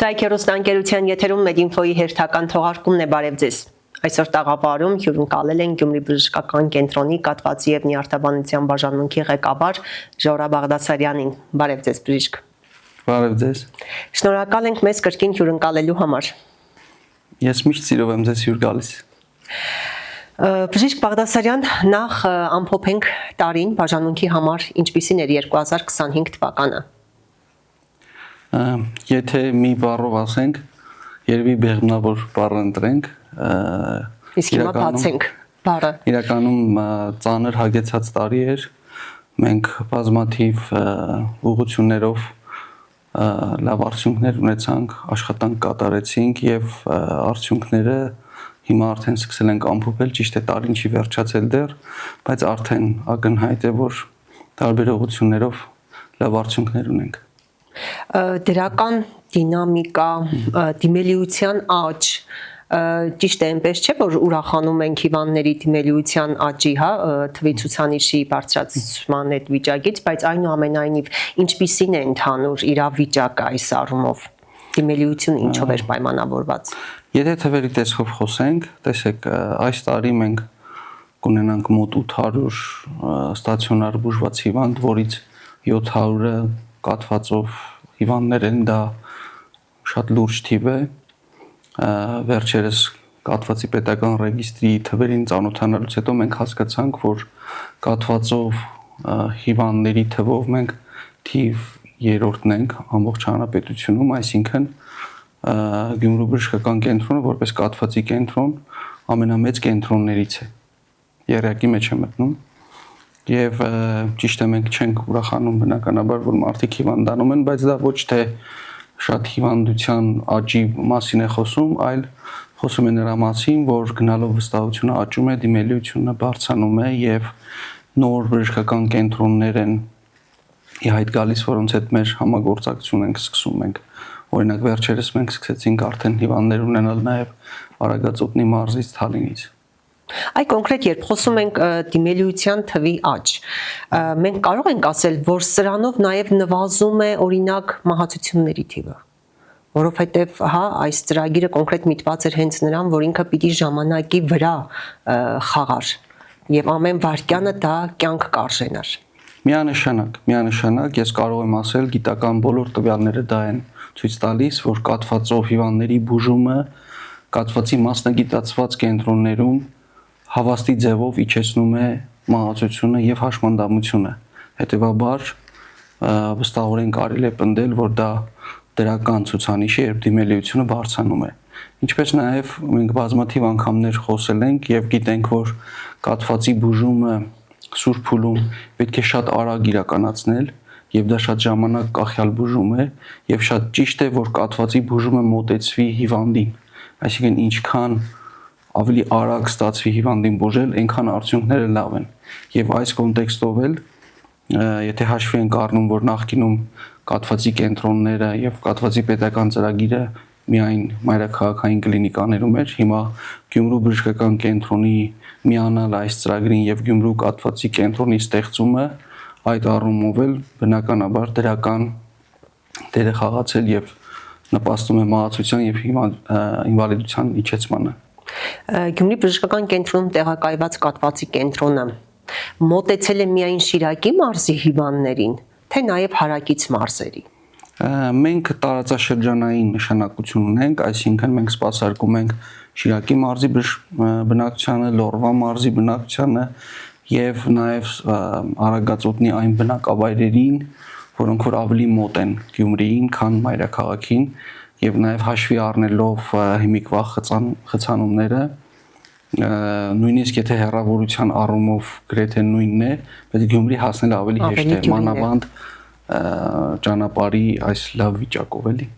Ցայքերոստանկերության եթերում Մեդինֆոյի հերթական թողարկումն է, բարև ձեզ։ Այսօր տաղավարում հյուրընկալել են Գյումրի բժշկական կենտրոնի կաթվածի եւ նյարդաբանության բաժանմունքի ղեկավար Ժորա Բաղդասարյանին։ Բարև ձեզ, բժիշկ։ Բարև ձեզ։ Շնորհակալ ենք մեզ կրկին հյուրընկալելու համար։ Ես միշտ սիրով եմ ձեզ հյուր գալիս։ Բժիշկ Բաղդասարյան, նախ ամփոփենք տարին բաժանմունքի համար ինչպիսին էր 2025 թվականը։ Եթե մի բառով ասենք, երևի բեղմնավոր բառը ընտրենք, իսկ հիմա բացենք բառը։ Իրականում ծանր հագեցած տարի էր։ Մենք բազմաթիվ ուղղություններով լավ արդյունքներ ունեցանք, աշխատանք կատարեցինք եւ արդյունքները հիմա արդեն սկսել ենք ամփոփել, ճիշտ է տարին չի վերջացել դեռ, բայց արդեն ակնհայտ է, որ տարբեր ուղղություններով լավ արդյունքներ ունենք։ Դրական դինամիկա, դիմելիության աճ, ճիշտ է, այնպես չէ, որ ուրախանում ենք հիվանդների դիմելիության աճի, թվի ցուցանիշի բարձրացման այդ վիճակից, բայց այնուամենայնիվ ինչպիսին է ընդհանուր իրավիճակը այս առումով, դիմելիությունը ինչով էր պայմանավորված։ Եթե թվերի տեսքով խոսենք, տեսեք, այս տարի մենք կունենանք մոտ 800 ստացիոնար բուժված հիվանդ, որից 700-ը կաթվածով հիվանդներ են, դա շատ լուրջ թիվ է։ Վերջերս կաթվածի պետական ռեգիստրի թվերին ծանոթանալուց հետո մենք հասկացանք, որ կաթվածով հիվանդների թվով մենք թիվ 3-րդն ենք ամբողջ հանրապետությունում, այսինքն Գյումրու բժշկական կենտրոնը որպես կաթվածի կենտրոն ամենամեծ կենտրոններից է, եռյակի մեջ է մտնում։ Եվ ճիշտ է, մենք չենք ուրախանում բնականաբար, որ մարդիկ հիվանդանում են, բայց դա ոչ թե շատ հիվանդության աճի մասին է խոսում, այլ խոսում է նրա մասին, որ գնալով վստահությունը աճում է, դիմելիությունը բարձրանում է եւ նոր բժշկական կենտրոններ են ի հայտ գալիս, որոնց հետ մեր համագործակցություն ենք սկսում ենք։ Օրինակ վերջերս մենք սկսեցինք արդեն հիվանդներ ունենալ նաեւ Արագածոտնի մարզից, Թալինից։ Այ կոնկրետ երբ խոսում ենք դիմելիության թվի աճ, մենք կարող ենք ասել, որ սրանով նաև նվազում է օրինակ մահացությունների թիվը, որովհետև այս ծրագիրը կոնկրետ միտված էր հենց նրան, որ ինքը պիտի ժամանակի վրա խաղար եւ ամեն վայրկյանը դա կյանք կարժենար։ Միանշանակ ես կարող եմ ասել, գիտական բոլոր տվյալները դա են ցույց տալիս, որ կաթվածով հիվանդների բուժումը կաթվածի մասնագիտացված կենտրոններում հավաստի ձևով իջեցնում է մահացությունը եւ հաշմանդամությունը։ Հետեւաբար վստահորեն կարելի է պնդել, որ դա դրական ցուցանիշ է, երբ դիմելիությունը բարձրանում է։ Ինչպես նաեւ մենք բազմաթիվ անգամներ խոսել ենք եւ գիտենք, որ կաթվածի բուժումը սուրբ փուլում պետք է շատ արագ իրականացնել եւ դա շատ ժամանակ կախյալ բուժում է եւ շատ ճիշտ է, որ կաթվածի բուժումը մոտեցվի հիվանդին, այսինքն ինչքան ավելի արագ ստացվի հիվանդին բուժել, այնքան արդյունքները լավ են։ Եվ այս կոնտեքստով էլ եթե հաշվի ենք առնում, որ նախկինում կաթվածի կենտրոնները եւ կաթվածի պետական ծրագիրը միայն մայրաքաղաքային կլինիկաներում էր, հիմա Գյումրու բժշկական կենտրոնի միանալ այս ծրագրին եւ Գյումրու կաթվածի կենտրոնի ստեղծումը այդ առումով էլ բնականաբար դրական դեր է խաղացել եւ նպաստում է մահացության եւ ինվալիդության իջեցմանը։ Գյումրի բժշկական կենտրոնում տեղակայված կաթվածի կենտրոնը մոտեցել է միայն Շիրակի մարզի հիվանդներին, թե նաև հարակից մարզերի։ Մենք տարածաշրջանային նշանակություն ունենք, այսինքն մենք սպասարկում ենք Շիրակի մարզի բնակչությանը, Լոռվա մարզի բնակչությանը եւ նաեւ Արագածոտնի այն բնակավայրերին, որոնք որ ավելի մոտ են Գյումրիին, քան մայրաքաղաքին, եւ նաեւ հաշվի առնելով հիմիկվա խցանումները, նույնիսկ եթե հեռավորության առումով գրեթե նույնն է, բայց Գյումրի հասնելը ավելի հեշտ է, մանավանդ ճանապարհի այս լավ վիճակով էլի։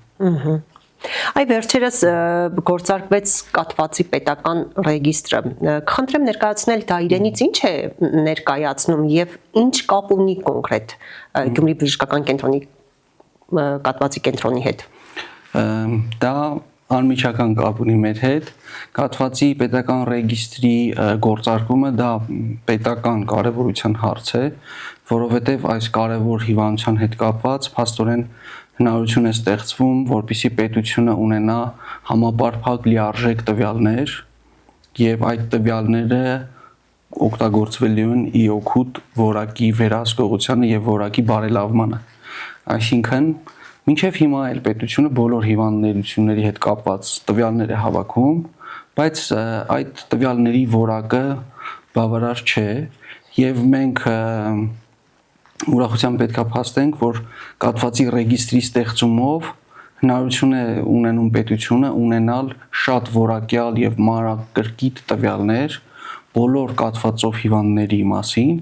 Այ վերջերս գործարկվեց կաթվածի պետական ռեգիստրը։ Կխնդրեմ ներկայացնել դա իրենից ինչ է ներկայացնում եւ ինչ կապ ունի կոնկրետ Գյումրի բժշկական կենտրոնի կաթվածի կենտրոնի հետ։ Դա անմիջական կապ ունի մեր հետ։ Կաթվածի պետական ռեգիստրի գործարկումը դա պետական կարևորության հարց է, որովհետև այս կարևոր հիվանդության հետ կապված փաստորեն հնարավորություն է ստեղծվում, որպեսզի պետությունը ունենա համապարփակ լիարժեք տվյալներ եւ այդ տվյալները օգտագործվելու են ի օգուտ որակի վերահսկողությանը եւ որակի բարելավմանը։ Այսինքն մինչև հիմա էլ պետությունը բոլոր հիվանդությունների հետ կապված տվյալներ է հավաքում, բայց այդ տվյալների որակը բավարար չէ եւ մենք ուրախությամբ պետք է փաստենք, որ կաթվածի ռեգիստրի ստեղծումով հնարավորություն է ունենում պետությունը ունենալ շատ որակյալ եւ մանրակրկիտ տվյալներ բոլոր կաթվածով հիվանդների մասին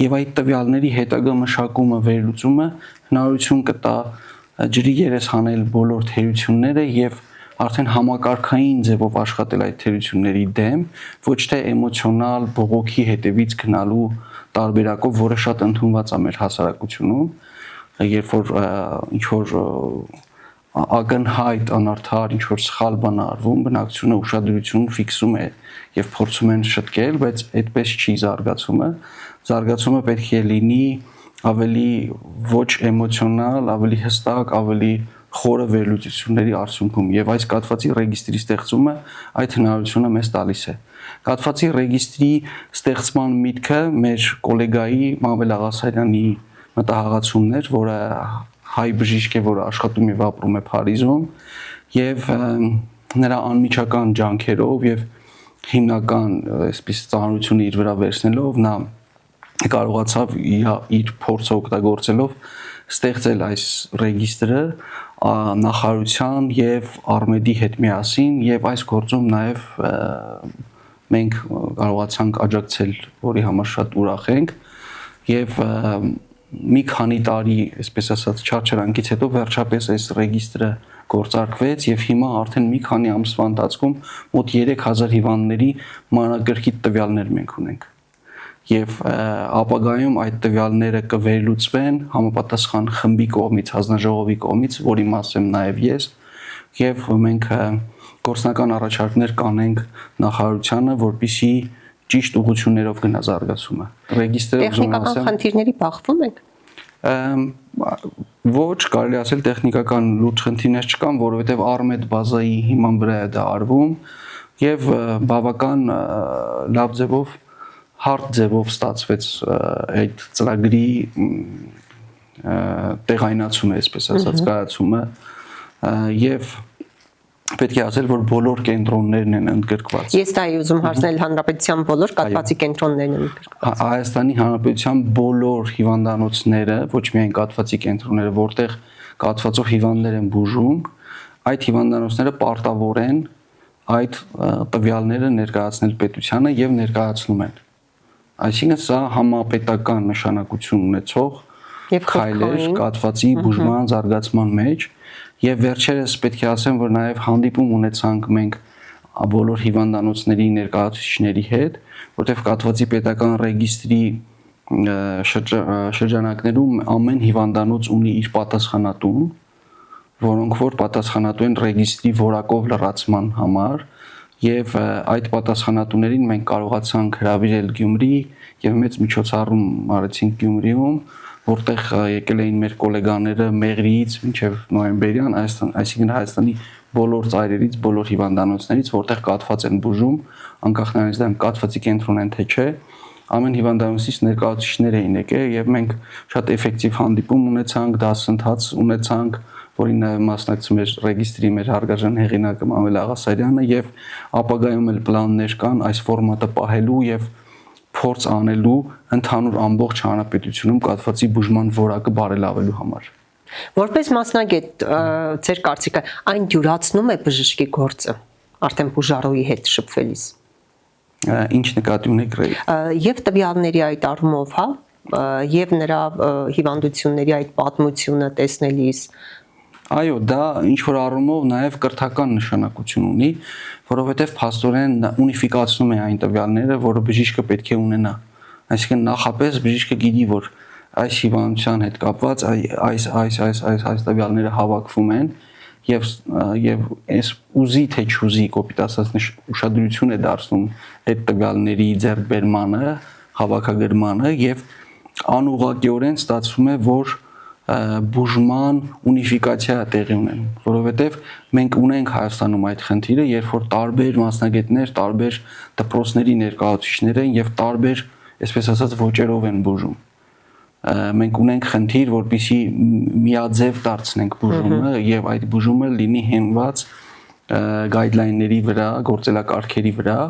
եւ այդ տվյալների հետագա մշակումը վերլուծումը հնարավորություն կտա ջրի երես հանել բոլոր թերությունները եւ արդեն համակարգային ձևով աշխատել այդ թերությունների դեմ, ոչ թե էմոցիոնալ բողոքի հետևից գնալու տարբերակով, որը շատ ընդունված է մեր հասարակությունում, երբ որ ինչ որ ակնհայտ անարդար ինչ որ սխալ բան արվում, բնակչությունը ուշադրություն ֆիքսում է եւ փորձում են շտկել, բայց այդպես չի զարգացումը։ Զարգացումը պետք է լինի ավելի ոչ էմոցիոնալ, ավելի հստակ, ավելի խորը վերլուծությունների արդյունքում եւ այս կաթվածի ռեգիստրի ստեղծումը այդ հնարավորությունը մեզ տալիս է։ Կաթվածի ռեգիստրի ստեղծման միտքը մեր գոլեգայի Մամել Աղասարյանի մտահղացումն էր, որը հայ բժիշկ է, որը աշխատում եւ ապրում է Փարիզում եւ նրա անմիջական ջանքերով եւ հիմնական այսպես ծանրությունը իր վրա վերցնելով նա կարողացավ իր փորձը օգտագործելով ստեղծել այս ռեգիստրը նախարարության եւ Արմեդի հետ միասին եւ այս գործում նաեւ մենք կարողացանք աջակցել, որի համար շատ ուրախ ենք եւ մի քանի տարի, այսպես ասած, չարչարանքից հետո վերջապես այս ռեգիստրը գործարկվեց եւ հիմա արդեն մի քանի ամսվա ընթացքում մոտ 3000 հիվանդների մանրակրկիտ տվյալներ մենք ունենք։ Եվ ապագայում այդ տվյալները կվերլուծվեն համապատասխան խմբի կողմից, հանձնաժողովի կողմից, որի մաս եմ նաև ես, եւ մենք գործնական առաջարկներ կանենք նախարարությանը, որպեսզի ճիշտ ուղղություններով գնա զարգացումը։ Ռեգիստրը տեխնիկական խնդիրների բախվում եք։ Ոչ, կարելի ասել տեխնիկական լուրջ խնդիրներ չկան, որովհետև Արմեդ բազայի հիման վրա է դա արվում եւ բավական լավ ձևով հարթ ձևով ստացվեց այդ ծրագրի տեղայնացումը, այսպես ասած, կայացումը եւ պետք է ասել, որ բոլոր կենտրոններն են ընդգրկված։ Ես դա եի ուզում հարցնել հանրապետության բոլոր կաթվածի կենտրոններն են ընդգրկված։ Հայաստանի Հանրապետության բոլոր հիվանդանոցները, ոչ միայն կաթվածի կենտրոնները, որտեղ կաթվածով հիվանդներ են բուժում, այդ հիվանդանոցները պարտավոր են այդ տվյալները ներկայացնել պետությանը եւ ներկայացնում են։ Այսինքն սա համապետական նշանակություն ունեցող քայլեր կաթվածի բուժման զարգացման մեջ եւ վերջերս պետք է ասեմ, որ նաեւ հանդիպում ունեցանք մենք բոլոր հիվանդանոցների ներկայացուցիչների հետ, որտեղ կաթվածի պետական ռեգիստրի շրջանակներում ամեն հիվանդանոց ունի իր պատասխանատուն, որոնք որ պատասխանատու են ռեգիստրի որակով լրացման համար եւ այդ պատասխանատուներին մենք կարողացանք հրավիրել Գյումրի եւ մեծ միջոցառում արեցինք Գյումրիում, որտեղ եկել էին մեր գոլեգաները Մեղրիից մինչև նոյեմբերյան, այսինքն Հայաստանի բոլոր ծայրերից, բոլոր հիվանդանոցներից, որտեղ կաթված են բուժում, անկախ նրանից դա կաթվածի կենտրոն են թե չէ, ամեն հիվանդանոցից ներկայացուցիչներ էին եկել եւ մենք շատ էֆեկտիվ հանդիպում ունեցանք, դասընթաց ունեցանք, որին նաև մասնակցում էր ռեգիստրի մեր հարգարժան հեղինակը Մամել Աղասարյանը եւ ապագայում էլ պլաններ կան այս ֆորմատը պահելու եւ փորձ անելու ընդհանուր ամբողջ հանրապետությունում կաթվածի բուժման որակը բարելավելու համար։ Որպես մասնագետ, ձեր կարծիքը այն դյուրացնում է բժշկի գործը արդեն բուժարոյի հետ շփվելիս։ Ինչ նկատի ունեք գրել։ Եվ տվյալների այդ առումով, հա, եւ նրա հիվանդությունների այդ պատմությունը տեսնելիս։ Այո, դա ինչ որ առումով նաև կրթական նշանակություն ունի, որովհետև փաստորեն ունիֆիկացնում է այն տվյալները, որը բժիշկը պետք է ունենա։ Այսինքն նախապես բժիշկը գիտի, որ այս հիվանդության հետ կապված այս տվյալները հավաքվում են եւ այս ուզի թե չուզի կոպիտ ասած ուշադրություն է դարձնում այդ տվյալների ձեռքբերմանը, հավաքագրմանը եւ անուղղակիորեն ստացվում է, որ բուժման ունիֆիկացիա տեղի ունենում, որովհետեւ մենք ունենք Հայաստանում այդ խնդիրը, երբ որ տարբեր մասնագետներ, տարբեր դպրոցների ներկայացուցիչներ են եւ տարբեր, այսպես ասած, ոճերով են բուժում։ Մենք ունենք խնդիր, որպեսզի միաձև դարձնենք բուժումը եւ այդ բուժումը լինի հենված գայդլայնների վրա, գործելակարգերի վրա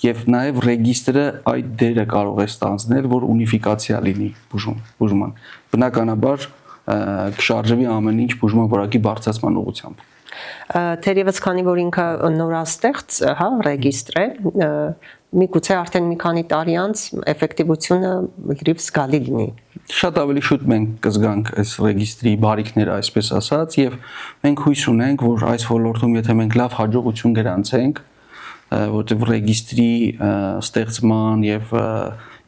եւ նաեւ ռեգիստրը այդ դերը կարող է ստանձնել, որ ունիֆիկացիա լինի բուժման։ Բնականաբար կշարժվի ամեն ինչ բուժման որակի բարձրացման ուղղությամբ։ Թերևս քանի որ ինքը նորաստեղծ, հա, ռեգիստրը, միգուցե արդեն մի քանի տարի անց էֆեկտիվությունը լրիվ զգալի լինի։ Շատ ավելի շուտ մենք կզգանք այս ռեգիստրի բարիքները, այսպես ասած, եւ մենք հույս ունենք, որ այս ոլորտում եթե մենք լավ հաջողություն գրանցենք, որտեղ ռեգիստրի ստեղծման եւ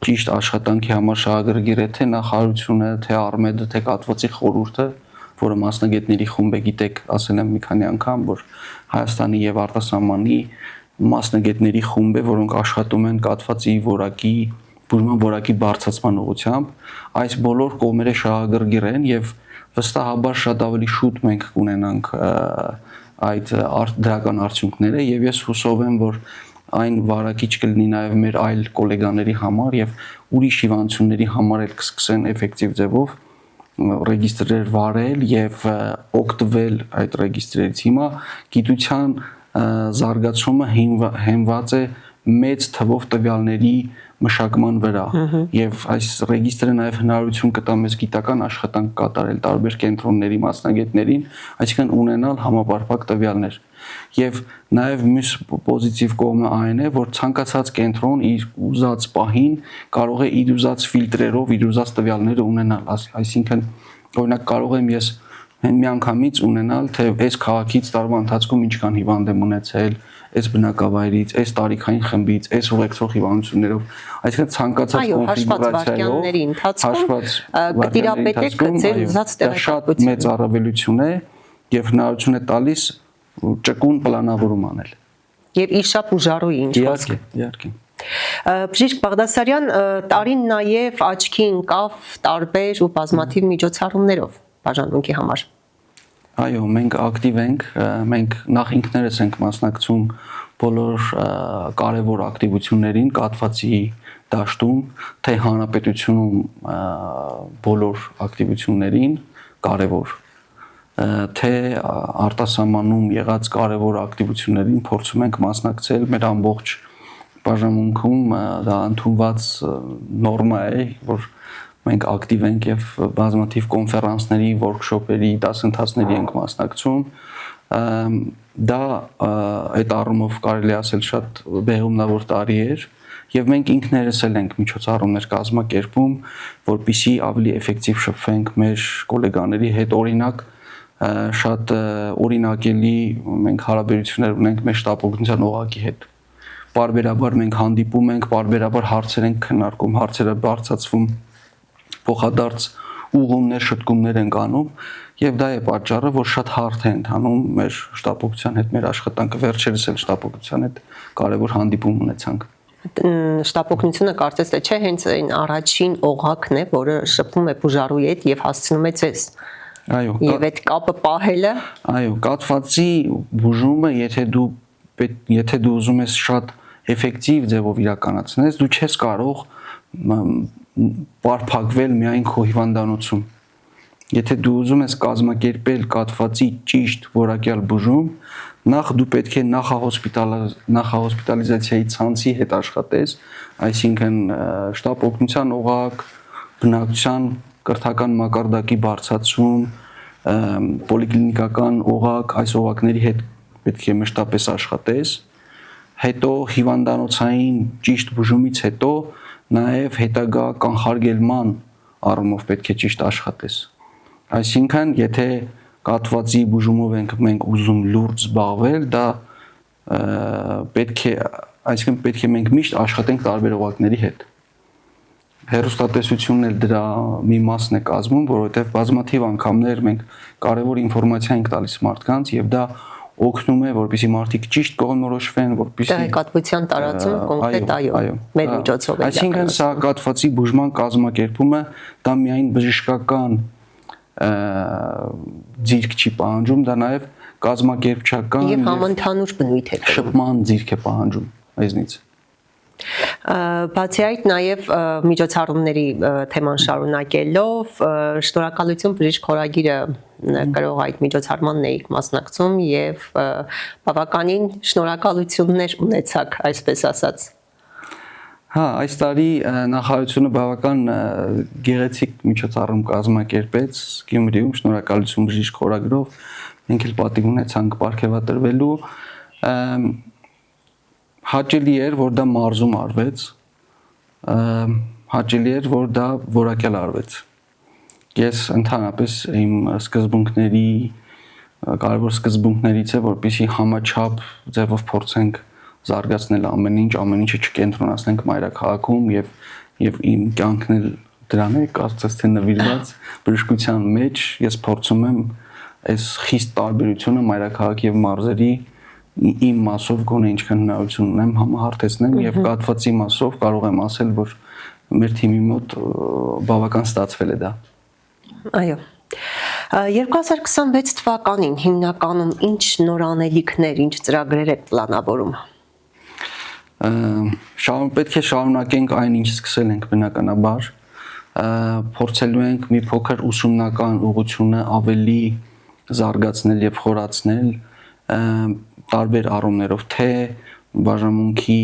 ճիշտ աշխատանքի համար շահագրգիռ է թե նախարարությունը, թե Արմեդը, թե Կատվոցի խորհուրդը, որը մասնագետների խումբ է, գիտեք, ասել եմ մի քանի անգամ, որ Հայաստանի եւ արտասահմանի մասնագետների խումբ է, որոնք աշխատում են կաթվածի որակի, բուժման որակի բարձրացման ուղղությամբ, այս բոլոր կողմերը շահագրգիռ են եւ վստահաբար շատ ավելի շուտ մենք կունենանք այդ դրական արդյունքները եւ ես հուսով եմ, որ այն վարակիչ կլինի նաեւ մեր այլ գոլեգաների համար եւ ուրիշ հիվանդությունների համար էլ կսկսեն էֆեկտիվ ձևով ռեգիստրեր վարել եւ օգտվել այդ ռեգիստրերից։ Հիմա գիտության զարգացումը հենված է մեծ թվով տվյալների մշակման վրա եւ այս ռեգիստրը նաեւ հնարավորություն կտա մեզ գիտական աշխատանք կատարել տարբեր կենտրոնների մասնագետներին, այսինքն ունենալ համապարփակ տվյալներ։ Եվ նաեւ մյուս պոզիտիվ կողմը այն է, որ ցանկացած կենտրոն իր ուզած պահին կարող է իր ուզած ֆիլտրերով իր ուզած տվյալները ունենալ, այսինքն օրինակ կարող եմ ես միանգամից ունենալ, թե այս քաղաքից տարվա ընթացքում ինչքան հիվանդ եմ ունեցել, այս բնակավայրից, այս տարիքային խմբից, այս ուղեկցող հիվանդություններով, այսինքն ցանկացած կոնֆիգուրացիայով կտիրապետեք ձեր ուզած տեղեկատվությունը։ Շատ մեծ առավելություն է եւ հնարավորություն է տալիս ճկուն պլանավորում անել։ Եվ իշապ ու ժառույի ինչ խոսք։ Իհարկե։ Բժիշկ Բաղդասարյան, տարին նաև աչքի ընկավ տարբեր ու բազմաթիվ միջոցառումներով բաժանմունքի համար։ Այո, մենք ակտիվ ենք, մենք նախ ինքներս ենք մասնակցում բոլոր կարևոր ակտիվություններին, կաթվածի դաշտում, թե հանրապետությունում բոլոր ակտիվություններին կարևոր, թե արտասահմանում եղած կարևոր ակտիվություններին փորձում ենք մասնակցել մեր ամբողջ բաժանմունքում, դա ընդունված նորմա է, որ մենք ակտիվ ենք եւ բազմաթիվ կոնֆերանսների, workshop-երի, դասընթացների ենք մասնակցում։ Դա այդ առումով կարելի ասել շատ բեղումնավոր տարի էր եւ մենք ինքներս էլ ենք միջոցառումներ կազմակերպում, որպեսզի ավելի էֆեկտիվ շփվենք մեր գոլեգաների հետ, օրինակ շատ օրինակելի մենք հարաբերություններ ունենք մեր շտապօգնության օղակի հետ։ Պարբերաբար մենք հանդիպում ենք, պարբերաբար հարցեր ենք քննարկում, հարցերը բարձրացվում, փոխադարձ ուղումներ, շտկումներ են անում եւ դա է պատճառը, որ շատ հարթ է ընթանում մեր շտապօգնության հետ մեր աշխատանքը, վերջերս էլ շտապօգնության հետ կարեւոր հանդիպում ունեցանք։ Շտապօգնությունը կարծես թե չէ հենց այն առաջին օղակն է, որը շփվում է բուժառուի հետ եւ հասցնում է ձեզ։ Այո։ Եվ այդ կապը պահելը։ Այո, կաթվածի բուժումը, եթե դու ուզում ես շատ էֆեկտիվ ձևով իրականացնես, դու չես կարող պարփակվել միայն քո հիվանդանոցում։ Եթե դու ուզում ես կազմակերպել կաթվածի ճիշտ որակյալ բուժում, նախ դու պետք է նախահոսպիտալիզացիայի ցանցի հետ աշխատես, այսինքն շտապօգնության օղակ, բնակության կրթական մակարդակի բարձրացում, պոլիկլինիկական օղակ, այս օղակների հետ պետք է մշտապես աշխատես, հետո հիվանդանոցային ճիշտ բուժումից հետո նաև հետագա կանխարգելման առումով պետք է ճիշտ աշխատես։ Այսինքն, եթե կաթվածի բուժումով մենք ուզում լուրջ զբաղվել, դա պետք է մենք միշտ աշխատենք տարբեր օղակների հետ։ հեռուստատեսությունն էլ դրա մի մասն է կազմում, որովհետև բազմաթիվ անգամներ մենք կարևոր ինֆորմացիա ենք տալիս մարդկանց եւ դա օգնում է, որպեսզի մարդիկ ճիշտ կողմնորոշվեն, որպեսզի տեղեկատվության տարածում կոնկրետ մեր միջոցով է։ Այսինքն սա կաթվածի բուժման կազմակերպումը դա միայն բժշկական ձիրք չի պահանջում, դա նաև կազմակերպչական եւ համընդհանուր բնույթ է։ Շփման ձիրք է պահանջում այզնից։ Բացի այդ նաև միջոցառումների թեման շարունակելով շնորհակալություն բժիշկ խորագիրը գրող այդ միջոցառմանն էիք մասնակցում եւ բավականին շնորհակալություններ ունեցաք, այսպես ասած։ Հա, այս տարի նախարարությունը բավական գեղեցիկ միջոցառում կազմակերպեց Գյումրիում շնորհակալություն բժիշկ խորագրով, մենք էլ պատիվ ունեցանք ապարգևատրվելու։ Հաճելի էր, որ դա մարզում արվեց, հաճելի էր, որ դա որակյալ արվեց։ Ես ընդհանրապես իմ սկզբունքների, կարևոր սկզբունքներից է, որպեսզի համաչափ ձևով փորձենք զարգացնել ամեն ինչը չկենտրոնացնենք մայրաքաղաքում եւ իմ կյանքն էլ դրան է կարծես թե նվիրված բժշկության մեջ ես փորձում եմ այս խիստ տարբերությունը մայրաքաղաքի եւ մարզերի իմ մասով գոնե ինչքան հնարավորություն ունեմ համահարթեցնեմ եւ կաթվածի մասով կարող եմ ասել, որ մեր թիմի մոտ բավական ստացվել է դա։ Այո։ 2026 թվականին հիմնականում ինչ նորանելիքներ, ինչ ծրագրեր եք պլանավորում։ Պետք է շարունակենք այն, ինչ սկսել ենք բնականաբար, փորձելու ենք մի փոքր ուսումնական ուղղությունը ավելի զարգացնել եւ խորացնել տարբեր առումներով, թե բաժանմունքի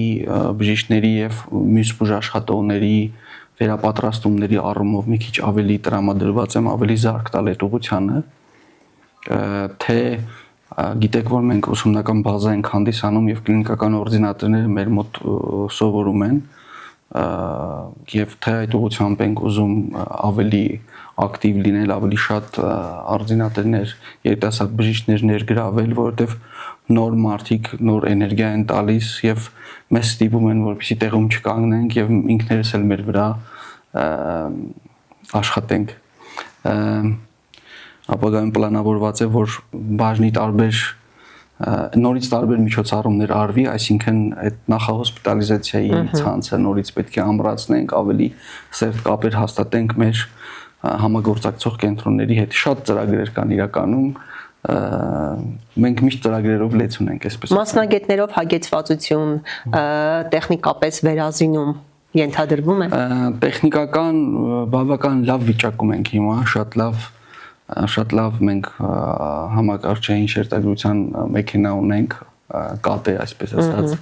բժիշկների եւ մյուս բուժաշխատողների վերապատրաստումների առումով մի քիչ ավելի տրամադրված եմ, ավելի զարգ տալ այդ ուղղությանը, թե գիտեք, որ մենք ուսումնական բազա ենք հանդիսանում եւ կլինիկական օրդինատորները մեր մոտ սովորում են եւ թե այդ ուղղությամբ ենք ուզում ավելի ակտիվ լինել, ավելի շատ օրդինատորներ, երիտասարդ բժիշկներ ներգրավել, որովհետեւ նոր մարդիկ նոր էներգիա են տալիս եւ մեզ ստիպում են, որպեսզի տեղում չկանգնենք եւ ինքներս էլ մեր վրա աշխատենք։ Ապագայում պլանավորված է, որ բաժնի նորից տարբեր միջոցառումներ արվի, այսինքն այդ նախահոսպիտալիզացիայի ցանցը նորից պետք է ամրացնենք, ավելի սերտ կապեր հաստատենք մեր համագործակցող կենտրոնների հետ։ Շատ ծրագրեր կան իրականում, մենք միշտ ծրագրերով լեծ ունենք, այսպես։ Մասնագետներով հագեցվածություն, տեխնիկապես վերազինում ենթադրվում է։ Տեխնիկական բավական լավ վիճակում ենք հիմա, շատ լավ մենք համակարգչային շերտագրության մեքենա ունենք, կատե, այսպես ասած,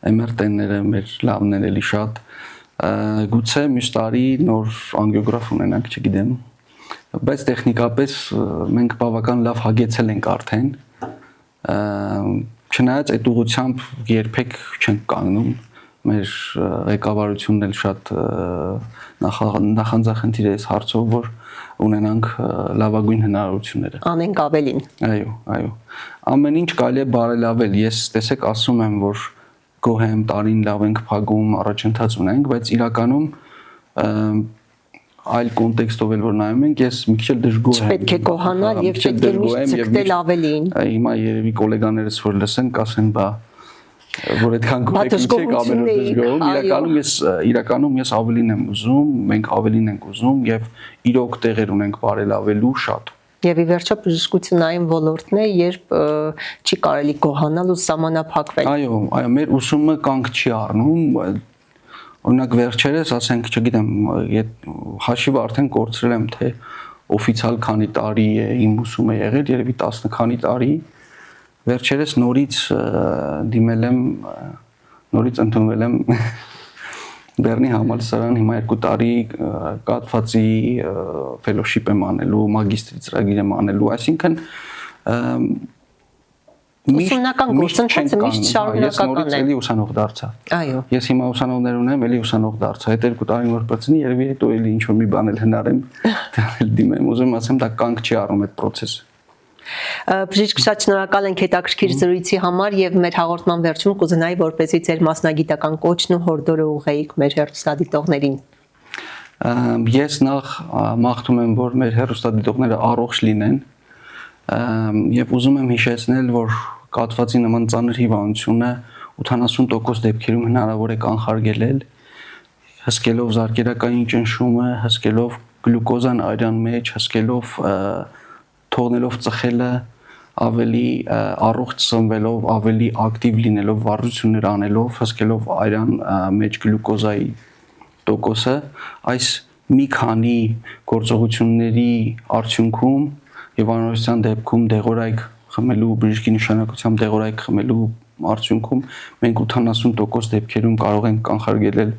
MRT-ները մեր լավն են էլի շատ, գուցե մյուս տարի նոր անգիոգրաֆ ունենանք, չգիտեմ, բայց տեխնիկապես մենք բավական լավ հագեցել ենք արդեն, չնայած այդ ուղղությամբ երբեք չենք կանգնում, մեր ղեկավարությունն էլ շատ նախանձախնդիր է այս հարցով, որ ունենանք լավագույն հնարավորությունները։ Անենք ավելին։ Այո։ Ամեն ինչ կարելի է բարելավել։ Ես տեսեք ասում եմ, որ գոհ եմ, տարին լավ ենք փակում, առաջընթաց ունենք, բայց իրականում այլ կոնտեքստով էլ որ նայում ենք, ես մի քիչ դժգոհ եմ։ Պետք է գոհանալ եւ պետք է միշտ ցկտել ավելին։ Հիմա երևի գոլեգաներս որ լսեն, կասեն, բա որ այդքան գոհ չեք ամենուր դժգոհում, իրականում ես ավելին եմ ուզում, մենք ավելին ենք ուզում եւ իրոք տեղեր ունենք բարելավելու շատ։ Եվ ի վերջո բժշկությունային ոլորտն է, երբ չի կարելի գոհանալ ու սահմանափակվել։ Այո, մեր ուսումը կանգ չի առնում, օրինակ վերջերս, ասենք, չգիտեմ, հաշիվը արդեն կորցրել եմ, թե օֆիցիալ քանի տարի է իմ ուսումը եղել, երևի 10 քանի տարի։ Վերջերս նորից դիմել եմ, նորից ընդունվել եմ Բեռնի համալսարան, հիմա 2 տարի կաթվածի ֆելոշիփ եմ անելու, մագիստրի ծրագիր եմ անելու, այսինքն ուսումնական գործընթացը միշտ շարունակական է։ Ես նորից ուսանող դարձա։ Այո։ Ես հիմա ուսանողներ ունեմ, էլի ուսանող դարձա, այդ 2 տարին որ բացնի, երևի հետո էլի ինչ որ մի բան էլ հնարեմ, դրել դիմեմ, ուզում ասեմ, դա կանգ չի առնում այդ process-ը։ Բժիշկ, շատ շնորհակալ ենք հետաքրքիր զրույցի համար եւ մեր հաղորդման վերջում կուզենայի, որպեսզի ձեր մասնագիտական կոչն ու հորդորը ուղղեիք մեր հեռուստադիտողներին։ Ես նախ մաղթում եմ, որ մեր հեռուստադիտողները առողջ լինեն եւ ուզում եմ հիշեցնել, որ կաթվածի նման ծանր հիվանդությունը 80% դեպքերում հնարավոր է կանխարգելել հսկելով զարկերակային ճնշումը, հսկելով գլյուկոզան արյան մեջ, հսկելով թողնելով ծխելը, ավելի առողջ սնվելով, ավելի ակտիվ լինելով, վարժություններ անելով, հսկելով արյան մեջ գլյուկոզայի տոկոսը, այս մի քանի գործողությունների արդյունքում եւ անորոշության դեպքում դեղորայք խմելու բժշկի նշանակությամբ դեղորայք խմելու արդյունքում մենք 80% դեպքերում կարող ենք կանխարգելել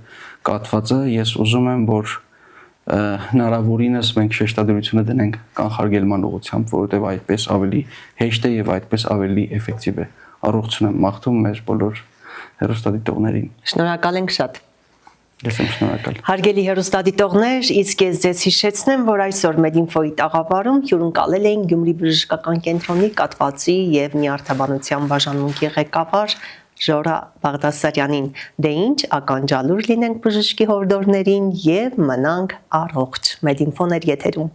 կաթվածը։ Ես ուզում եմ, որ հնարավորինս մենք շեշտադրությունը դնենք կանխարգելման ուղղությամբ, որովհետև այդպես ավելի հեշտ է եւ այդպես ավելի էֆեկտիվ է։ Առողջություն եմ մաղթում մեր բոլոր հեռուստադիտողներին։ Շնորհակալ ենք շատ։ Ես եմ շնորհակալ։ Հարգելի հեռուստադիտողներ, իսկ ես ձեզ հիշեցնեմ, որ այսօր Մեդինֆոյի տաղավարում հյուրընկալել էին Գյումրի բժշկական կենտրոնի կաթվածի եւ նյարդաբանության բաժանմունքի ղեկավար Ժորա Բաղդասարյանին։ Դե ինչ, ականջալուր լինենք բժշկի հորդորներին եւ մնանք առողջ։ Մեդինֆոն էր եթերում։